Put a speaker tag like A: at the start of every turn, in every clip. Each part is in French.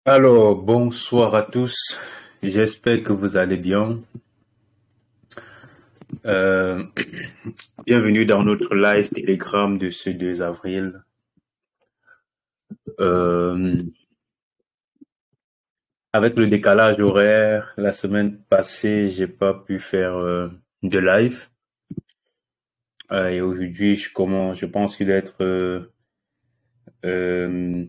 A: Alors, bonsoir à tous. J'espère que vous allez bien. Euh, Bienvenue dans notre live Telegram de ce 2 avril. Euh, Avec le décalage horaire, la semaine passée, j'ai pas pu faire de live. Et aujourd'hui, je pense qu'il doit être euh,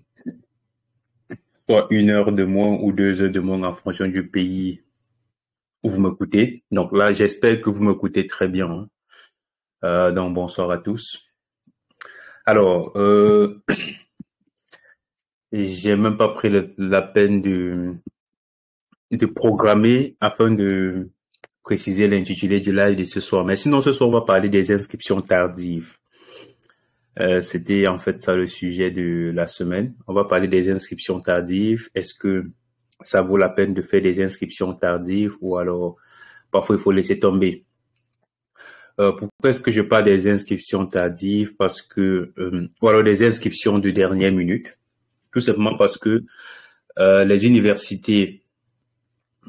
A: soit 1 heure de moins ou 2 heures de moins en fonction du pays où vous m'écoutez. Donc là, j'espère que vous m'écoutez très bien, hein. Donc bonsoir à tous. Alors, j'ai même pas pris la peine de programmer afin de préciser l'intitulé du live de ce soir. Mais sinon, ce soir, on va parler des inscriptions tardives. C'était en fait ça le sujet de la semaine. On va parler des inscriptions tardives. Est-ce que ça vaut la peine de faire des inscriptions tardives ou alors parfois il faut laisser tomber? Pourquoi est-ce que je parle des inscriptions tardives? Parce que ou alors des inscriptions de dernière minute. Tout simplement parce que les universités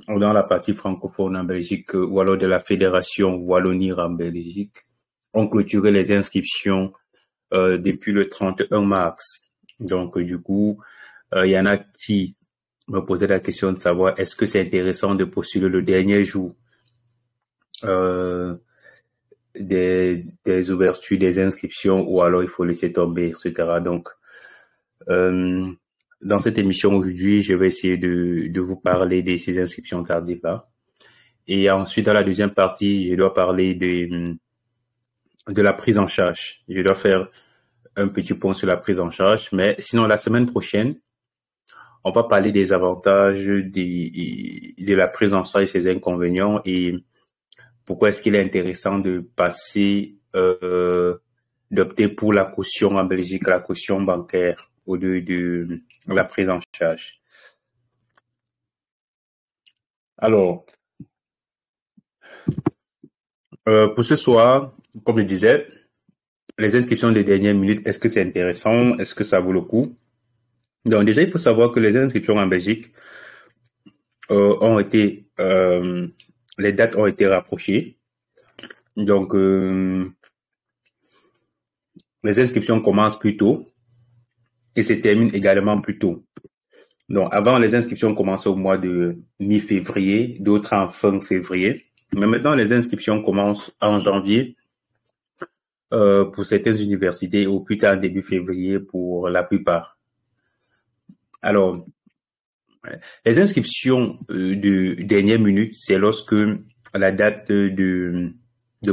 A: dans la partie francophone en Belgique ou alors de la Fédération Wallonie en Belgique ont clôturé les inscriptions depuis le 31 mars. Donc, du coup, il y en a qui me posaient la question de savoir est-ce que c'est intéressant de postuler le dernier jour euh, des ouvertures, des inscriptions ou alors il faut laisser tomber, etc. Donc, euh, dans cette émission aujourd'hui, je vais essayer de vous parler de ces inscriptions tardives-là. Et ensuite, dans la deuxième partie, je dois parler de la prise en charge. Je dois faire un petit point sur la prise en charge. Mais sinon, la semaine prochaine, on va parler des avantages de la prise en charge et ses inconvénients et pourquoi est-ce qu'il est intéressant de passer, d'opter pour la caution en Belgique, la caution bancaire au lieu de la prise en charge. Alors, pour ce soir, comme je disais, les inscriptions des dernières minutes, est-ce que c'est intéressant? Est-ce que ça vaut le coup? Donc déjà, il faut savoir que les inscriptions en Belgique ont été, les dates ont été rapprochées. Donc, les inscriptions commencent plus tôt et se terminent également plus tôt. Donc, avant, les inscriptions commençaient au mois de mi-février, d'autres en fin février. Mais maintenant, les inscriptions commencent en janvier pour certaines universités ou plus tard début février pour la plupart. Alors, les inscriptions de dernière minute, c'est lorsque la date de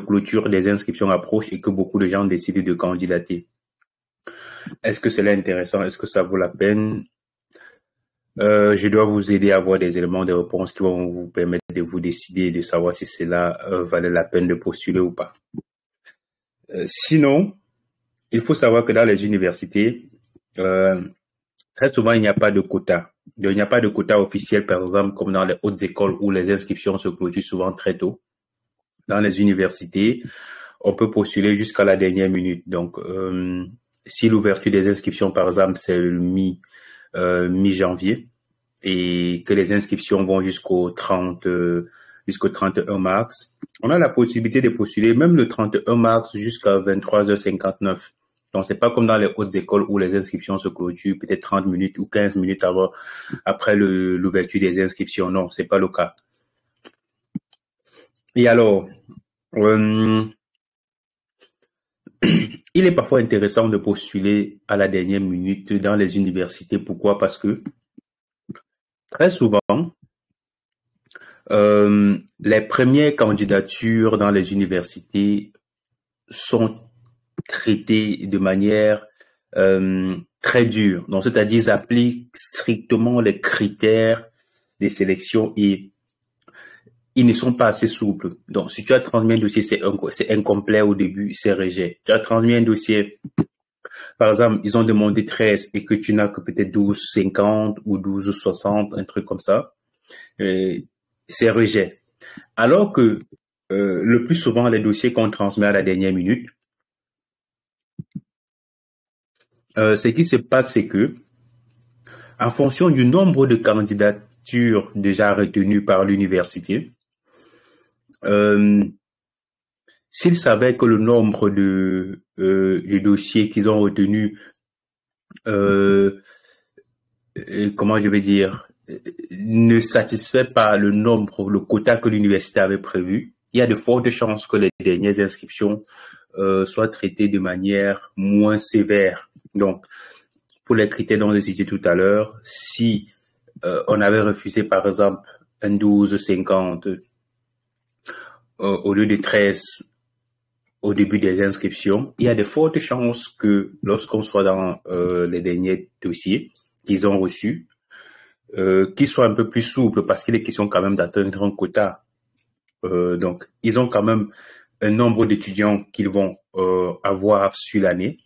A: clôture des inscriptions approche et que beaucoup de gens décident de candidater. Est-ce que c'est intéressant? Est-ce que ça vaut la peine? Je dois vous aider à avoir des éléments de réponse qui vont vous permettre de vous décider et de savoir si cela valait la peine de postuler ou pas. Sinon, il faut savoir que dans les universités, très souvent, il n'y a pas de quota. Il n'y a pas de quota officiel, par exemple, comme dans les hautes écoles où les inscriptions se clôturent souvent très tôt. Dans les universités, on peut postuler jusqu'à la dernière minute. Donc, si l'ouverture des inscriptions, par exemple, c'est le mi-janvier et que les inscriptions vont jusqu'au 31 mars, on a la possibilité de postuler même le 31 mars jusqu'à 23h59. Donc, c'est pas comme dans les hautes écoles où les inscriptions se clôturent peut-être 30 minutes ou 15 minutes après l'ouverture des inscriptions. Non, c'est pas le cas. Et alors, euh, il est parfois intéressant de postuler à la dernière minute dans les universités. Pourquoi? Parce que très souvent, les premières candidatures dans les universités sont traitées de manière très dure. Donc, c'est-à-dire, ils appliquent strictement les critères de sélection et ils ne sont pas assez souples. Donc, si tu as transmis un dossier, c'est incomplet au début, c'est rejet. Tu as transmis un dossier, par exemple, ils ont demandé 13 et que tu n'as que peut-être 12,50 ou 12,60, un truc comme ça, c'est rejet. Alors que le plus souvent, les dossiers qu'on transmet à la dernière minute, ce qui se passe, c'est que en fonction du nombre de candidatures déjà retenues par l'université, s'il savait que le nombre de dossiers qu'ils ont retenus, comment je vais dire, ne satisfait pas le quota que l'université avait prévu, il y a de fortes chances que les dernières inscriptions soient traitées de manière moins sévère. Donc, pour les critères dont j'ai cité tout à l'heure, si on avait refusé par exemple un 12,50 au lieu de 13 au début des inscriptions, il y a de fortes chances que lorsqu'on soit dans les derniers dossiers qu'ils ont reçus, qu'ils soient un peu plus souples parce qu'il est question quand même d'atteindre un quota. Donc, ils ont quand même un nombre d'étudiants qu'ils vont avoir sur l'année.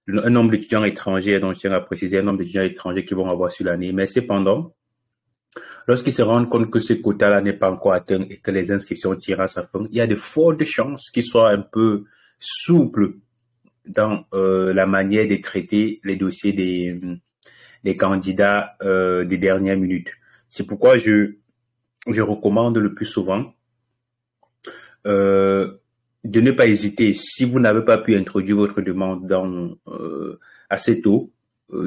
A: Un nombre d'étudiants étrangers, donc je tiens à préciser, un nombre d'étudiants étrangers qu'ils vont avoir sur l'année. Mais cependant, lorsqu'ils se rendent compte que ce quota-là n'est pas encore atteint et que les inscriptions tirent à sa fin, il y a de fortes chances qu'ils soient un peu souples dans la manière de traiter les dossiers des candidats des dernières minutes. C'est pourquoi je recommande le plus souvent de ne pas hésiter. Si vous n'avez pas pu introduire votre demande assez tôt,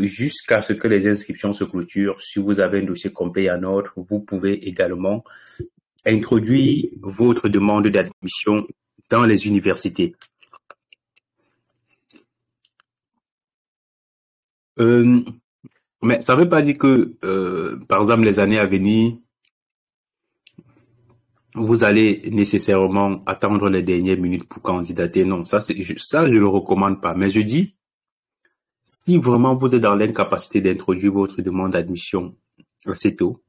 A: jusqu'à ce que les inscriptions se clôturent, si vous avez un dossier complet en ordre, vous pouvez également introduire votre demande d'admission dans les universités. Mais ça ne veut pas dire que, par exemple, les années à venir, vous allez nécessairement attendre les dernières minutes pour candidater. Non, ça, je le recommande pas. Mais je dis, si vraiment vous êtes dans l'incapacité d'introduire votre demande d'admission assez tôt,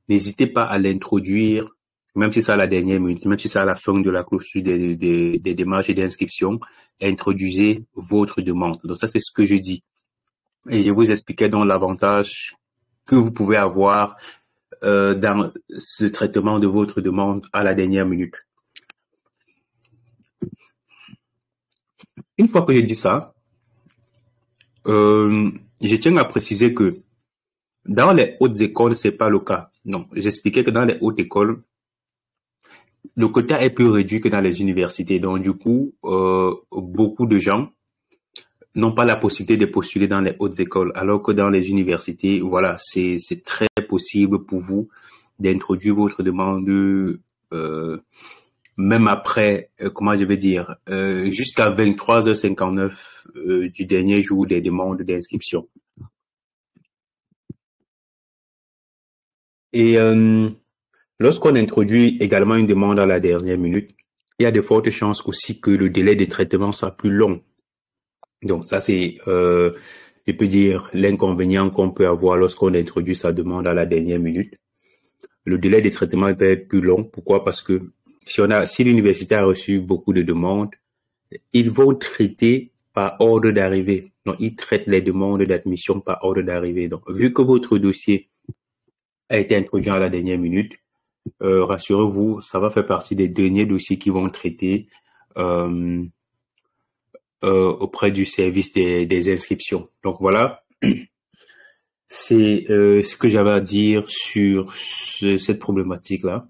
A: n'hésitez pas à l'introduire, même si c'est à la dernière minute, même si c'est à la fin de la clôture des démarches et d'inscription, introduisez votre demande. Donc ça, c'est ce que je dis. Et je vous expliquais donc l'avantage que vous pouvez avoir dans ce traitement de votre demande à la dernière minute. Une fois que j'ai dit ça, je tiens à préciser que dans les hautes écoles, c'est pas le cas. Non, j'expliquais que dans les hautes écoles, le quota est plus réduit que dans les universités. Donc, du coup, beaucoup de gens n'ont pas la possibilité de postuler dans les hautes écoles, alors que dans les universités, voilà, c'est très possible pour vous d'introduire votre demande même après, comment je vais dire, jusqu'à 23h59 du dernier jour des demandes d'inscription. Et lorsqu'on introduit également une demande à la dernière minute, il y a de fortes chances aussi que le délai de traitement soit plus long. Donc ça, c'est, je peux dire, l'inconvénient qu'on peut avoir lorsqu'on introduit sa demande à la dernière minute. Le délai de traitement peut être plus long. Pourquoi? Parce que si l'université a reçu beaucoup de demandes, ils vont traiter par ordre d'arrivée. Donc, ils traitent les demandes d'admission par ordre d'arrivée. Donc, vu que votre dossier a été introduit à la dernière minute, rassurez-vous, ça va faire partie des derniers dossiers qui vont traiter auprès du service des inscriptions. Donc voilà, c'est ce que j'avais à dire sur cette problématique-là.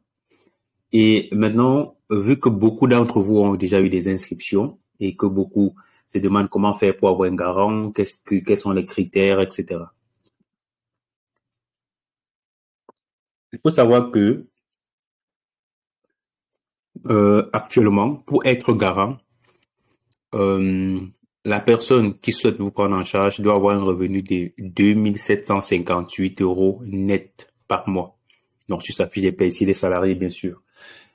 A: Et maintenant, vu que beaucoup d'entre vous ont déjà eu des inscriptions et que beaucoup se demandent comment faire pour avoir un garant, quels sont les critères, etc. Il faut savoir que actuellement, pour être garant, la personne qui souhaite vous prendre en charge doit avoir un revenu de 2758 € net par mois. Donc, sur sa fiche de paie, s'il est salarié, bien sûr.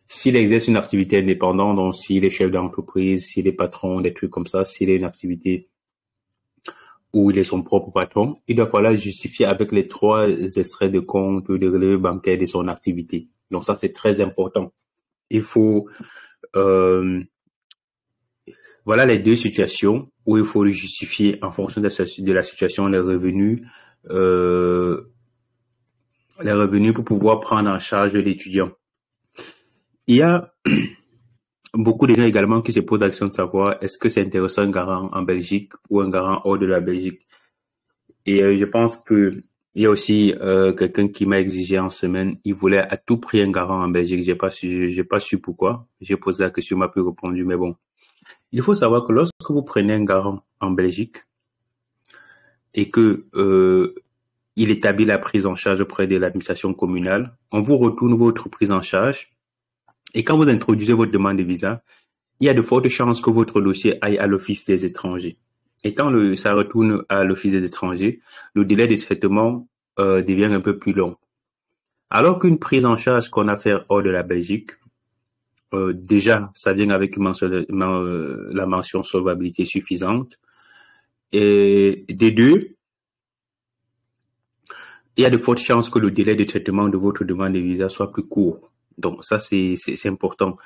A: S'il exerce une activité indépendante, donc s'il est chef d'entreprise, s'il est patron, des trucs comme ça, s'il a une activité où il est son propre patron, il doit falloir justifier avec les 3 extraits de compte ou de relevé bancaire de son activité. Donc ça, c'est très important. Il faut... voilà les 2 situations où il faut le justifier en fonction de la situation des revenus, les revenus pour pouvoir prendre en charge l'étudiant. Il y a beaucoup de gens également qui se posent la question de savoir est-ce que c'est intéressant un garant en Belgique ou un garant hors de la Belgique. Et je pense que Il y a aussi quelqu'un qui m'a exigé en semaine, il voulait à tout prix un garant en Belgique. J'ai pas su pourquoi. J'ai posé la question, il m'a plus répondu, mais bon. Il faut savoir que lorsque vous prenez un garant en Belgique et que il établit la prise en charge auprès de l'administration communale, on vous retourne votre prise en charge et quand vous introduisez votre demande de visa, il y a de fortes chances que votre dossier aille à l'Office des étrangers. Et quand ça retourne à l'Office des étrangers, le délai de traitement devient un peu plus long. Alors qu'une prise en charge qu'on a fait hors de la Belgique, déjà, ça vient avec la mention solvabilité suffisante. Et des deux, il y a de fortes chances que le délai de traitement de votre demande de visa soit plus court. Donc ça, c'est important.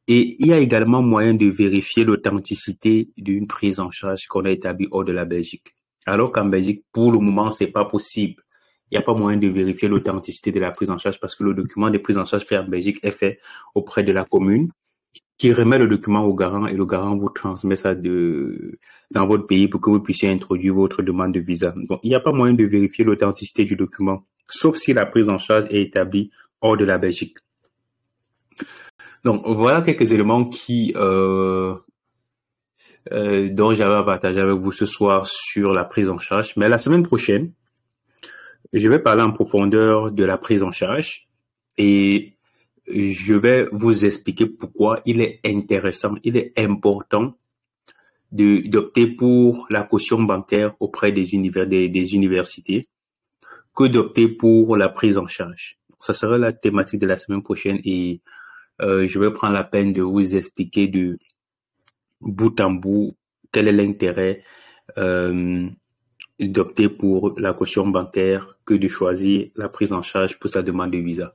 A: Et il y a également moyen de vérifier l'authenticité d'une prise en charge qu'on a établie hors de la Belgique. Alors qu'en Belgique, pour le moment, c'est pas possible. Il n'y a pas moyen de vérifier l'authenticité de la prise en charge parce que le document de prise en charge fait en Belgique est fait auprès de la commune qui remet le document au garant et le garant vous transmet ça dans votre pays pour que vous puissiez introduire votre demande de visa. Donc, il n'y a pas moyen de vérifier l'authenticité du document, sauf si la prise en charge est établie hors de la Belgique. Donc, voilà quelques éléments dont j'avais à partager avec vous ce soir sur la prise en charge. Mais la semaine prochaine, je vais parler en profondeur de la prise en charge et je vais vous expliquer pourquoi il est intéressant, il est important d'opter pour la caution bancaire auprès des universités que d'opter pour la prise en charge. Ça sera la thématique de la semaine prochaine et je vais prendre la peine de vous expliquer de bout en bout quel est l'intérêt d'opter pour la caution bancaire que de choisir la prise en charge pour sa demande de visa.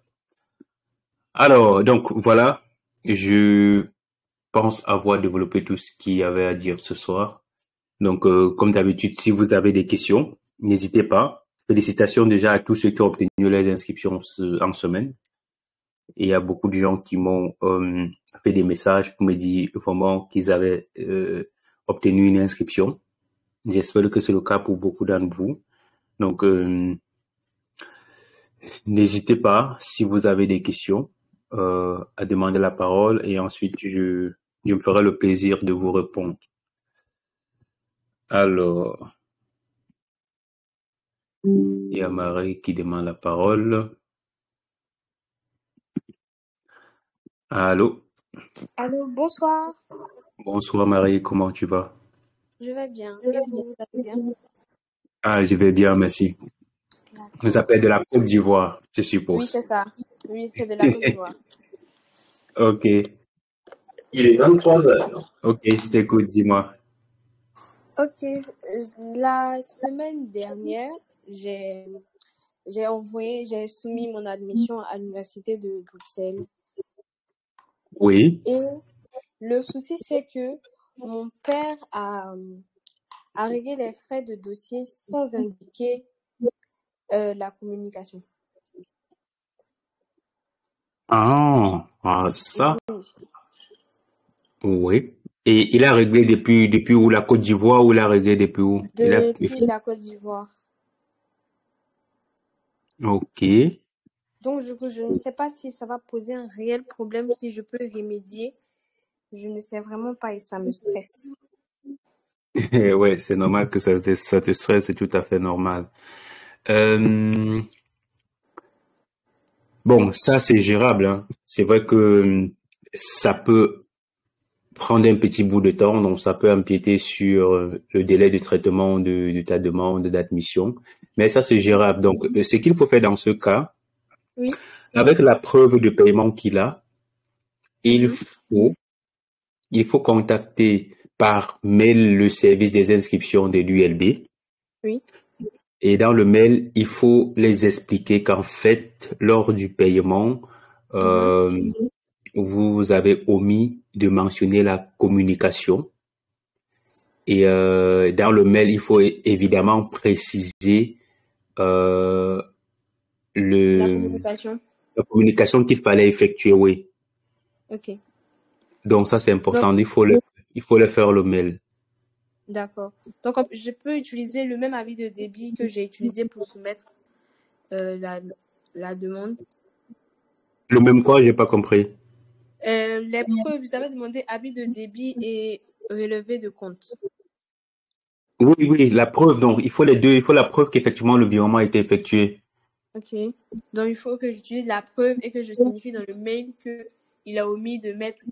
A: Alors, donc voilà, je pense avoir développé tout ce qu'il y avait à dire ce soir. Donc, comme d'habitude, si vous avez des questions, n'hésitez pas. Félicitations déjà à tous ceux qui ont obtenu les inscriptions en semaine. Et il y a beaucoup de gens qui m'ont fait des messages pour me dire vraiment qu'ils avaient obtenu une inscription. J'espère que c'est le cas pour beaucoup d'entre vous. Donc, n'hésitez pas, si vous avez des questions, à demander la parole et ensuite, je me ferai le plaisir de vous répondre. Alors, il y a Marie qui demande la parole. Allô?
B: Allô, bonsoir.
A: Bonsoir Marie, comment tu vas?
B: Je vais bien. Et vous, vous allez bien?
A: Ah, je vais bien, merci. Vous
B: D'accord.
A: appelez de la Côte d'Ivoire, je
B: Oui,
A: suppose.
B: c'est ça. Oui, c'est de la Côte d'Ivoire.
A: Ok. Il est 23 heures. Ok, je t'écoute, dis-moi.
B: Ok, la semaine dernière, j'ai soumis mon admission à l'université de Bruxelles.
A: Oui.
B: Et le souci, c'est que mon père a réglé les frais de dossier sans indiquer la communication.
A: Ça, oui. Et il a réglé depuis où, la Côte d'Ivoire, ou il a réglé depuis où?
B: Depuis la Côte d'Ivoire.
A: Ok.
B: Donc, je ne sais pas si ça va poser un réel problème, si je peux remédier. Je ne sais vraiment pas et ça me stresse.
A: Ouais, c'est normal que ça te stresse, c'est tout à fait normal. Bon, ça c'est gérable, hein. C'est vrai que ça peut prendre un petit bout de temps, donc ça peut empiéter sur le délai de traitement de ta demande d'admission, mais ça c'est gérable. Donc, ce qu'il faut faire dans ce cas,
B: Oui.
A: avec la preuve de paiement qu'il a, il faut contacter par mail le service des inscriptions de l'ULB.
B: Oui.
A: Et dans le mail, il faut les expliquer qu'en fait, lors du paiement, vous avez omis de mentionner la communication. Et dans le mail, il faut évidemment préciser la communication qu'il fallait effectuer, oui.
B: Ok.
A: Donc ça, c'est important. Il faut le faire le mail.
B: D'accord. Donc, je peux utiliser le même avis de débit que j'ai utilisé pour soumettre la demande.
A: Le même quoi, j'ai pas compris.
B: Les preuves, vous avez demandé avis de débit et relevé de compte.
A: Oui, la preuve, donc il faut les deux, il faut la preuve qu'effectivement le virement a été effectué.
B: Ok. Donc, il faut que j'utilise la preuve et que je signifie dans le mail qu'il a omis de mettre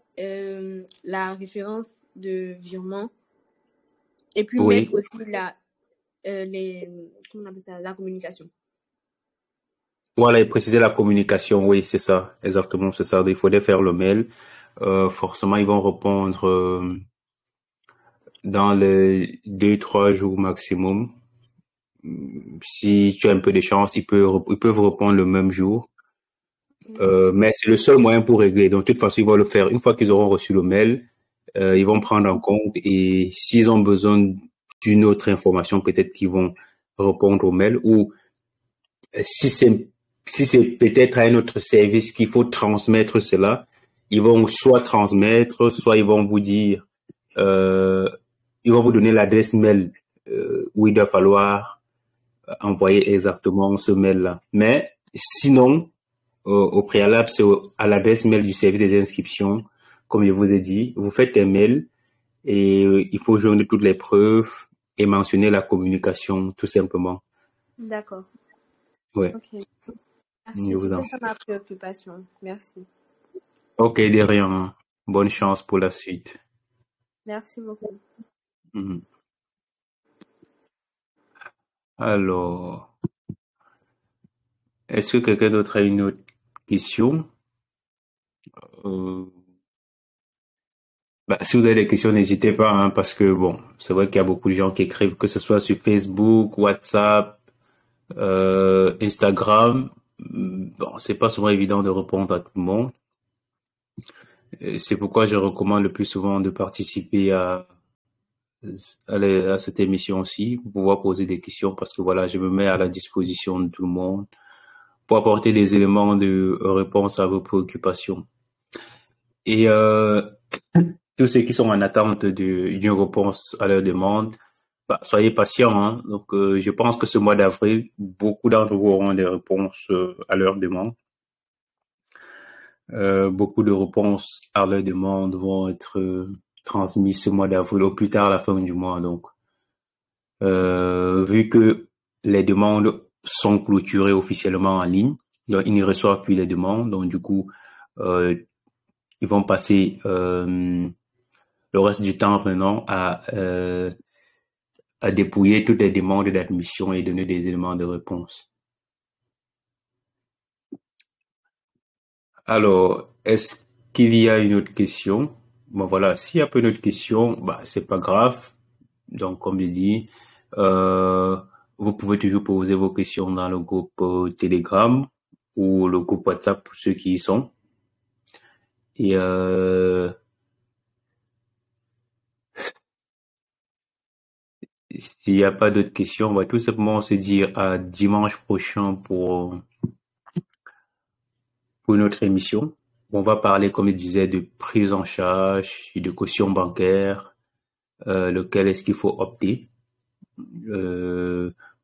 B: la référence de virement et puis
A: Oui,
B: mettre aussi comment on appelle ça, la communication.
A: voilà, et préciser la communication, oui, c'est ça, exactement, c'est ça. Il faudrait faire le mail. Forcément, ils vont répondre dans les 2, 3 jours maximum. Si tu as un peu de chance, ils peuvent répondre le même jour. Mais c'est le seul moyen pour régler. Donc, de toute façon, ils vont le faire. Une fois qu'ils auront reçu le mail, ils vont prendre en compte et s'ils ont besoin d'une autre information, peut-être qu'ils vont répondre au mail ou si c'est peut-être à un autre service qu'il faut transmettre cela, ils vont soit transmettre, soit ils vont vous dire, ils vont vous donner l'adresse mail où il doit falloir envoyer exactement ce mail-là. Mais sinon, au préalable, c'est à l'adresse mail du service des inscriptions. Comme je vous ai dit, vous faites un mail et il faut joindre toutes les preuves et mentionner la communication, tout simplement.
B: D'accord.
A: Ouais,
B: Ok.
A: je
B: Merci.
A: vous en
B: C'était ça
A: prie.
B: ma préoccupation. Merci.
A: Ok, de rien. Bonne chance pour la suite.
B: Merci beaucoup.
A: Mhm. Alors, est-ce que quelqu'un d'autre a une autre question? Euh, Si vous avez des questions, n'hésitez pas, hein, parce que bon, c'est vrai qu'il y a beaucoup de gens qui écrivent, que ce soit sur Facebook, WhatsApp, Instagram. Bon, c'est pas souvent évident de répondre à tout le monde. Et c'est pourquoi je recommande le plus souvent de participer à cette émission aussi, pour pouvoir poser des questions, parce que voilà, je me mets à la disposition de tout le monde pour apporter des éléments de réponse à vos préoccupations. Et tous ceux qui sont en attente d'une réponse à leur demande, soyez patients, hein. Donc, je pense que ce mois d'avril, beaucoup d'entre vous auront des réponses à leur demande. Beaucoup de réponses à leur demande vont être transmises ce mois d'avril, au plus tard à la fin du mois. Donc, vu que les demandes sont clôturées officiellement en ligne, donc ils ne reçoivent plus les demandes. Donc, du coup, ils vont passer le reste du temps maintenant à dépouiller toutes les demandes d'admission et donner des éléments de réponse. Alors, est-ce qu'il y a une autre question? Bon, voilà, s'il y a pas une autre question, c'est pas grave. Donc, comme je dis, euh, vous pouvez toujours poser vos questions dans le groupe Telegram ou le groupe WhatsApp pour ceux qui y sont. Et s'il n'y a pas d'autres questions, on va tout simplement se dire à dimanche prochain pour une autre émission. On va parler, comme je disais, de prise en charge et de caution bancaire, lequel est-ce qu'il faut opter.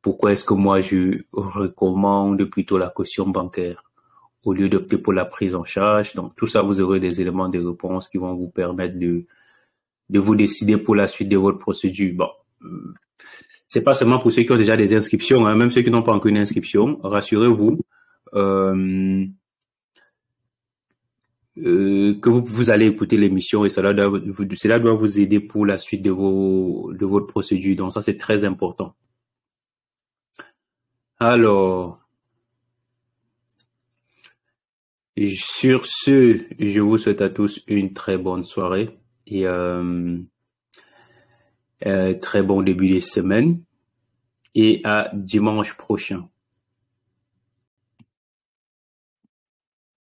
A: Pourquoi est-ce que moi je recommande plutôt la caution bancaire au lieu d'opter pour la prise en charge. Donc tout ça, vous aurez des éléments de réponse qui vont vous permettre de vous décider pour la suite de votre procédure. Bon, c'est pas seulement pour ceux qui ont déjà des inscriptions, hein, même ceux qui n'ont pas encore une inscription, rassurez-vous. Que vous allez écouter l'émission et cela doit vous aider pour la suite de votre procédure. Donc ça, c'est très important. Alors, sur ce, je vous souhaite à tous une très bonne soirée et très bon début de semaine et à dimanche prochain.